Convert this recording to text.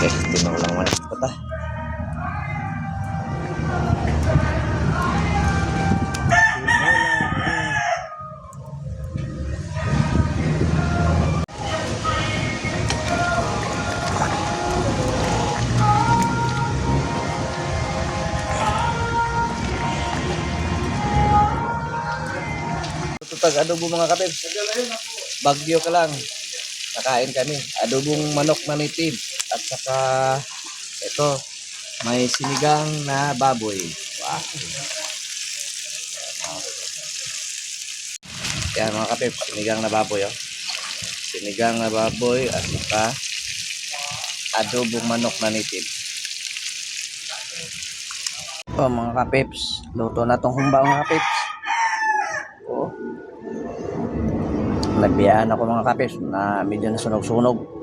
guys, tinulang manok ko ta. Tutag adobo mga kapit. Bagyo ka lang. Nakain kami. Adobong manok na native. At saka ito, may sinigang na baboy. Wow. Yan mga kapit, sinigang na baboy. Oh. Sinigang na baboy at saka adobong manok na native. Oh mga kapips, luto na tong humba mga kapips. Oh. Nagbiyahan ako mga kapips na medyo nasunog-sunog.